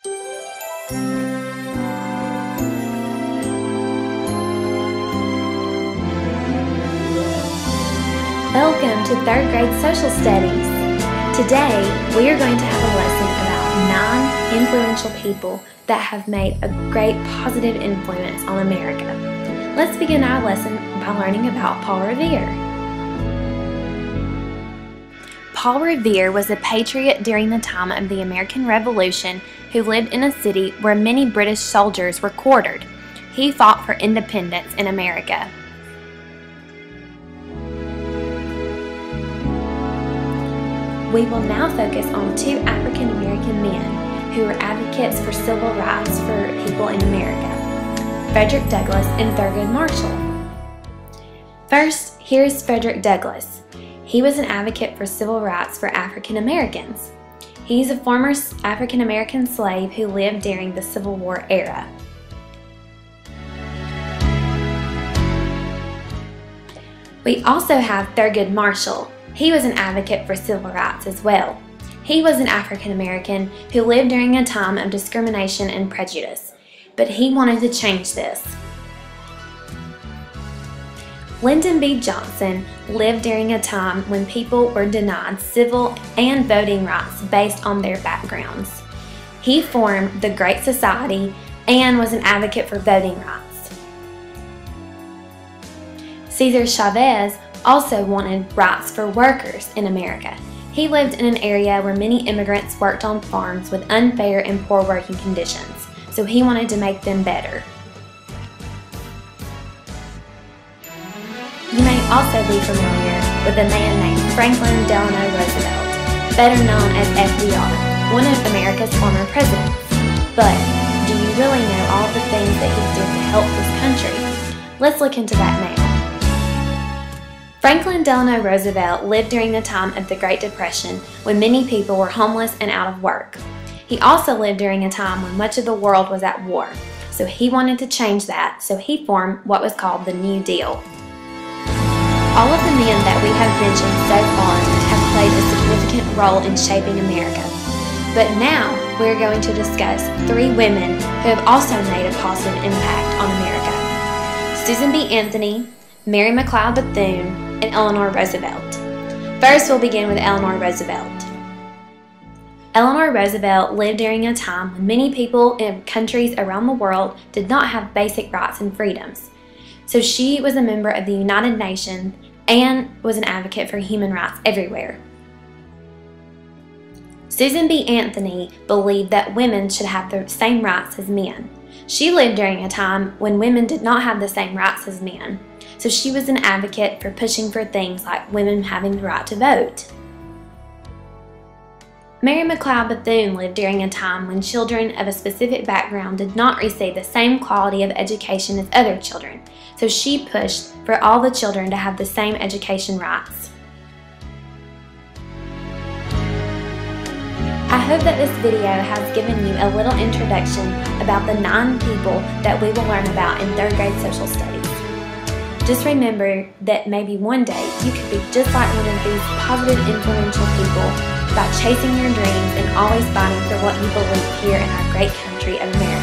Welcome to 3rd grade social studies. Today we are going to have a lesson about 9 influential people that have made a great positive influence on America. Let's begin our lesson by learning about Paul Revere. Paul Revere was a patriot during the time of the American Revolution who lived in a city where many British soldiers were quartered. He fought for independence in America. We will now focus on 2 African American men who were advocates for civil rights for people in America, Frederick Douglass and Thurgood Marshall. First, here's Frederick Douglass. He was an advocate for civil rights for African Americans. He's a former African American slave who lived during the Civil War era. We also have Thurgood Marshall. He was an advocate for civil rights as well. He was an African American who lived during a time of discrimination and prejudice, but he wanted to change this. Lyndon B. Johnson lived during a time when people were denied civil and voting rights based on their backgrounds. He formed the Great Society and was an advocate for voting rights. Cesar Chavez also wanted rights for workers in America. He lived in an area where many immigrants worked on farms with unfair and poor working conditions, so he wanted to make them better. You may also be familiar with a man named Franklin Delano Roosevelt, better known as FDR, one of America's former presidents. But do you really know all the things that he did to help this country? Let's look into that now. Franklin Delano Roosevelt lived during the time of the Great Depression when many people were homeless and out of work. He also lived during a time when much of the world was at war, so he wanted to change that, so he formed what was called the New Deal. All of the men that we have mentioned so far have played a significant role in shaping America. But now we're going to discuss 3 women who have also made a positive impact on America: Susan B. Anthony, Mary McLeod Bethune, and Eleanor Roosevelt. First, we'll begin with Eleanor Roosevelt. Eleanor Roosevelt lived during a time when many people in countries around the world did not have basic rights and freedoms. So she was a member of the United Nations and was an advocate for human rights everywhere. Susan B. Anthony believed that women should have the same rights as men. She lived during a time when women did not have the same rights as men. So she was an advocate for pushing for things like women having the right to vote. Mary McLeod Bethune lived during a time when children of a specific background did not receive the same quality of education as other children, so she pushed for all the children to have the same education rights. I hope that this video has given you a little introduction about the 9 people that we will learn about in 3rd grade social studies. Just remember that maybe one day you could be just like one of these positive, influential people by chasing your dreams and always fighting for what you believe here in our great country of America.